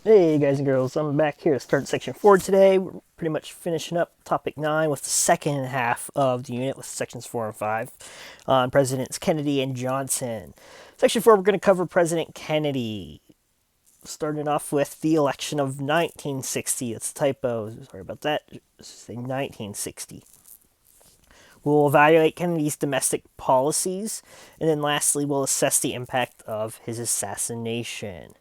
Hey guys and girls, I'm back here to start section 4 today. We're pretty much finishing up topic 9 with the second half of the unit with sections 4 and 5 on Presidents Kennedy and Johnson. Section 4, we're going to cover President Kennedy. Starting off with the election of 1960. It's a typo, sorry about that. Say 1960. We'll evaluate Kennedy's domestic policies, and then lastly, we'll assess the impact of his assassination.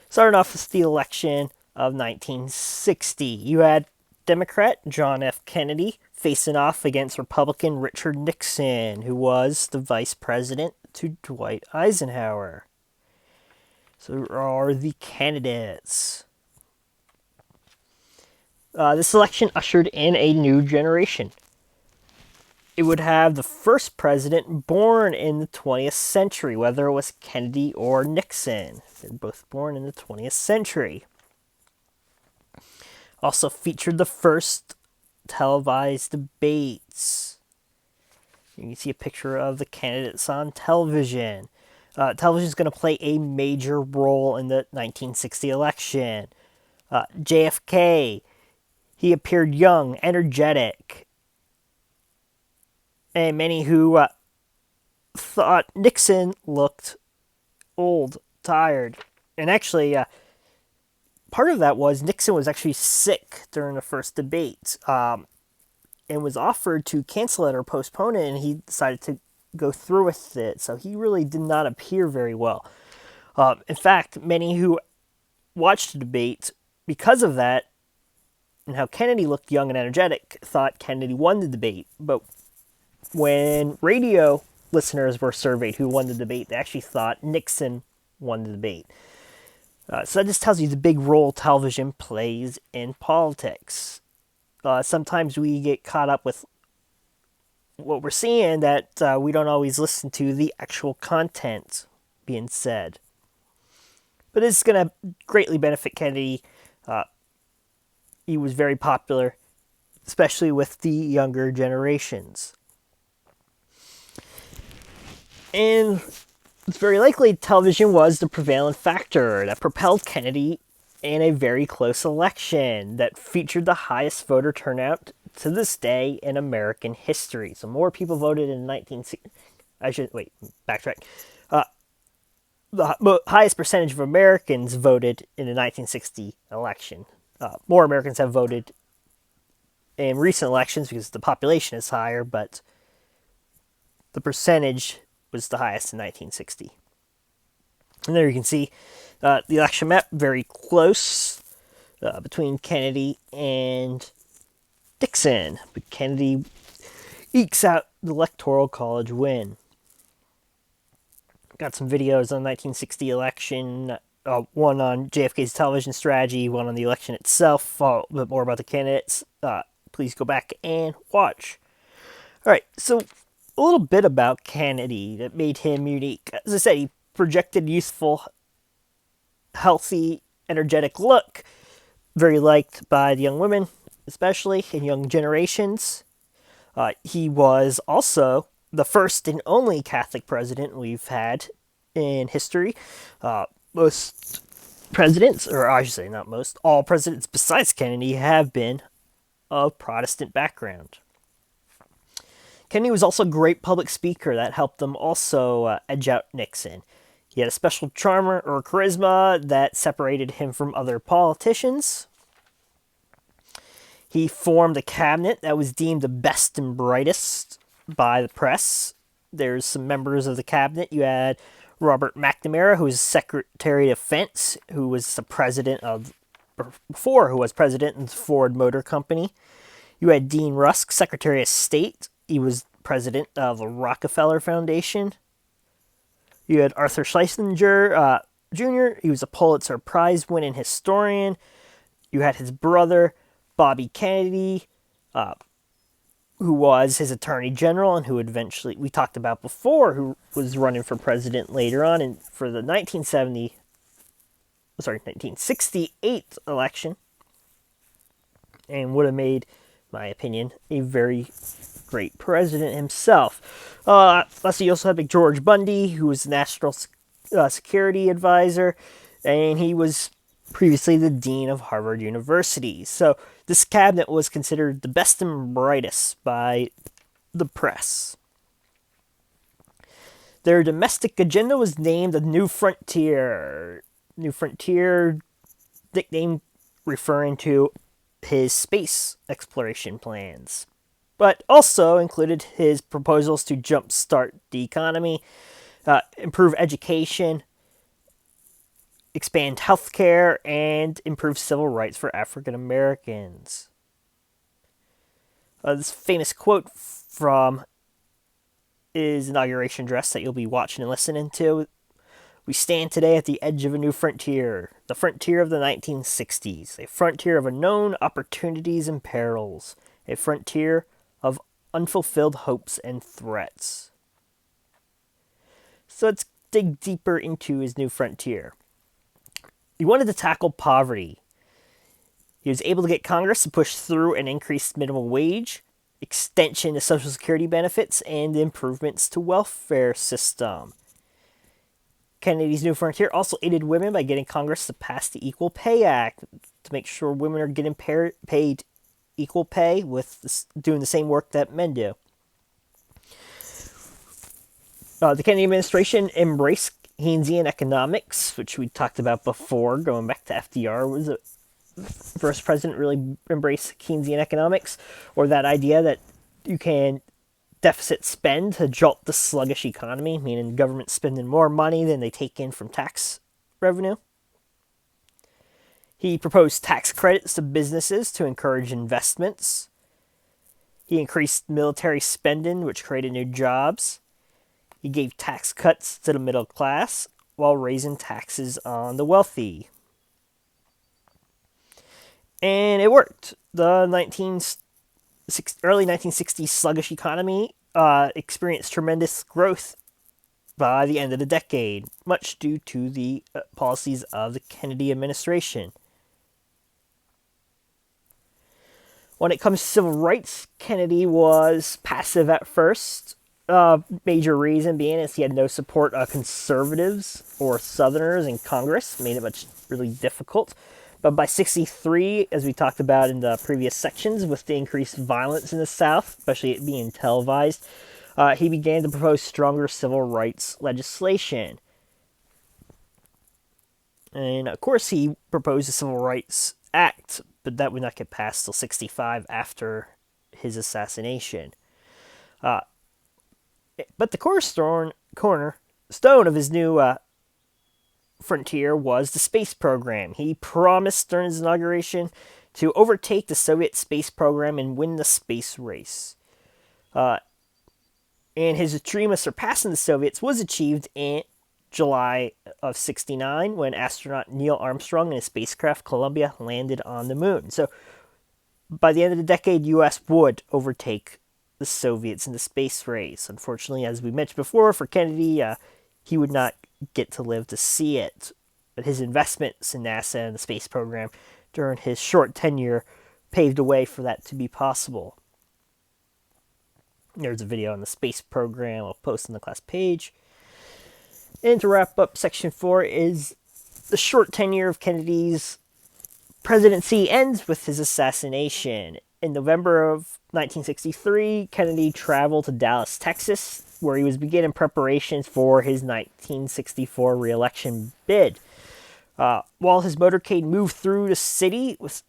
Starting off with the election of 1960. You had Democrat John F. Kennedy facing off against Republican Richard Nixon, who was the vice president to Dwight Eisenhower. So here are the candidates. This election ushered in a new generation. It would have the first president born in the 20th century, whether it was Kennedy or Nixon. They're both born in the 20th century. Also featured the first televised debates. You can see a picture of the candidates on television. Television is going to play a major role in the 1960 election. JFK, he appeared young, energetic, and many who thought Nixon looked old, tired. And actually, part of that was Nixon was actually sick during the first debate and was offered to cancel it or postpone it, and he decided to go through with it. So he really did not appear very well. In fact, many who watched the debate, because of that, and how Kennedy looked young and energetic, thought Kennedy won the debate. But when radio listeners were surveyed who won the debate, they actually thought Nixon won the debate. So that just tells you the big role television plays in politics. Sometimes we get caught up with what we're seeing that we don't always listen to the actual content being said. But it's going to greatly benefit Kennedy. He was very popular, especially with the younger generations. And it's very likely television was the prevalent factor that propelled Kennedy in a very close election that featured the highest voter turnout to this day in American history. So more people voted in 1960. I should wait, backtrack. The highest percentage of Americans voted in the 1960 election. More Americans have voted in recent elections because the population is higher, but the percentage was the highest in 1960. And there you can see the election map, very close between Kennedy and Nixon. But Kennedy ekes out the Electoral College win. Got some videos on the 1960 election, one on JFK's television strategy, one on the election itself, a bit more about the candidates. Please go back and watch. All right, so a little bit about Kennedy that made him unique. As I said, he projected youthful, healthy, energetic look, very liked by the young women, especially in young generations. He was also the first and only Catholic president we've had in history. Most presidents, or I should say not most, all presidents besides Kennedy have been of Protestant background. Kennedy was also a great public speaker that helped him also edge out Nixon. He had a special charm or charisma that separated him from other politicians. He formed a cabinet that was deemed the best and brightest by the press. There's some members of the cabinet. You had Robert McNamara, who was Secretary of Defense, who was the president of, or before, who was president of the Ford Motor Company. You had Dean Rusk, Secretary of State. He was president of the Rockefeller Foundation. You had Arthur Schlesinger Jr. He was a Pulitzer Prize-winning historian. You had his brother, Bobby Kennedy, who was his attorney general and who eventually, we talked about before, who was running for president later on and for the 1968 election, and would have made, in my opinion, a very great president himself. Plus, you also had George Bundy, who was the national security advisor, and he was previously the dean of Harvard University. So this cabinet was considered the best and brightest by the press. Their domestic agenda was named the New Frontier. New Frontier, nickname referring to his space exploration plans, but also included his proposals to jumpstart the economy, improve education, expand healthcare, and improve civil rights for African Americans. This famous quote from his inauguration address that you'll be watching and listening to: "We stand today at the edge of a new frontier, the frontier of the 1960s, a frontier of unknown opportunities and perils, a frontier of unfulfilled hopes and threats." So let's dig deeper into his new frontier. He wanted to tackle poverty. He was able to get Congress to push through an increased minimum wage, extension to Social Security benefits, and improvements to welfare system. Kennedy's New Frontier also aided women by getting Congress to pass the Equal Pay Act to make sure women are getting paid equal pay with doing the same work that men do. The Kennedy administration embraced Keynesian economics, which we talked about before, going back to FDR was the first president really embraced Keynesian economics, or that idea that you can deficit spend to jolt the sluggish economy, meaning government spending more money than they take in from tax revenue. He proposed tax credits to businesses to encourage investments. He increased military spending, which created new jobs. He gave tax cuts to the middle class while raising taxes on the wealthy. And it worked. The early 1960s sluggish economy experienced tremendous growth by the end of the decade, much due to the policies of the Kennedy administration. When it comes to civil rights, Kennedy was passive at first. Major reason being is he had no support of conservatives or Southerners in Congress, made it really difficult. But by 1963, as we talked about in the previous sections, with the increased violence in the South, especially it being televised, he began to propose stronger civil rights legislation. And of course, he proposed the Civil Rights Act, but that would not get passed till 1965 after his assassination. But the cornerstone of his new frontier was the space program. He promised during his inauguration to overtake the Soviet space program and win the space race. And his dream of surpassing the Soviets was achieved in July of 1969 when astronaut Neil Armstrong and his spacecraft Columbia landed on the moon. So by the end of the decade, U.S. would overtake the Soviets in the space race. Unfortunately, as we mentioned before, for Kennedy, he would not get to live to see it. But his investments in NASA and the space program during his short tenure paved the way for that to be possible. There's a video on the space program I'll post on the class page. And to wrap up, section 4 is the short tenure of Kennedy's presidency ends with his assassination. In November of 1963, Kennedy traveled to Dallas, Texas, where he was beginning preparations for his 1964 re-election bid. While his motorcade moved through the city with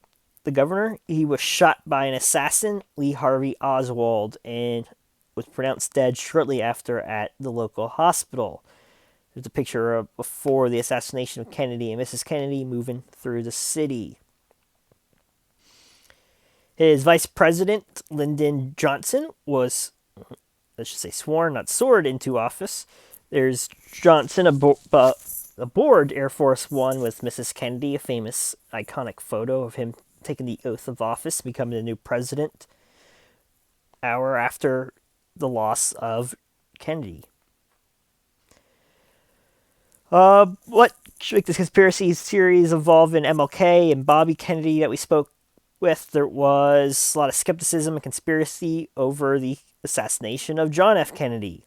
the governor, he was shot by an assassin, Lee Harvey Oswald, and was pronounced dead shortly after at the local hospital. There's a picture of before the assassination of Kennedy and Mrs. Kennedy moving through the city. His vice president, Lyndon Johnson, was, let's just say, sworn, not sworn, into office. There's Johnson aboard Air Force One with Mrs. Kennedy, a famous, iconic photo of him taking the oath of office, becoming the new president, hour after the loss of Kennedy. What should make this conspiracy series evolve in MLK and Bobby Kennedy that we spoke with? There was a lot of skepticism and conspiracy over the assassination of John F. Kennedy.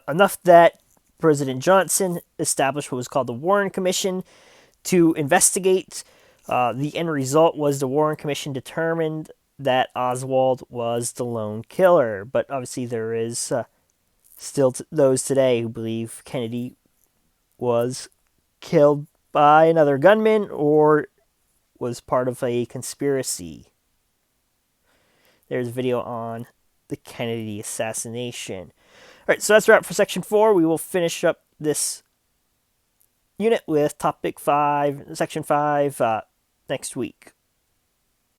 Enough that President Johnson established what was called the Warren Commission to investigate. The end result was the Warren Commission determined that Oswald was the lone killer. But obviously, there is still those today who believe Kennedy was killed by another gunman or was part of a conspiracy. There's a video on the Kennedy assassination. All right, so that's a wrap for Section 4. We will finish up this unit with Topic 5, Section 5, next week.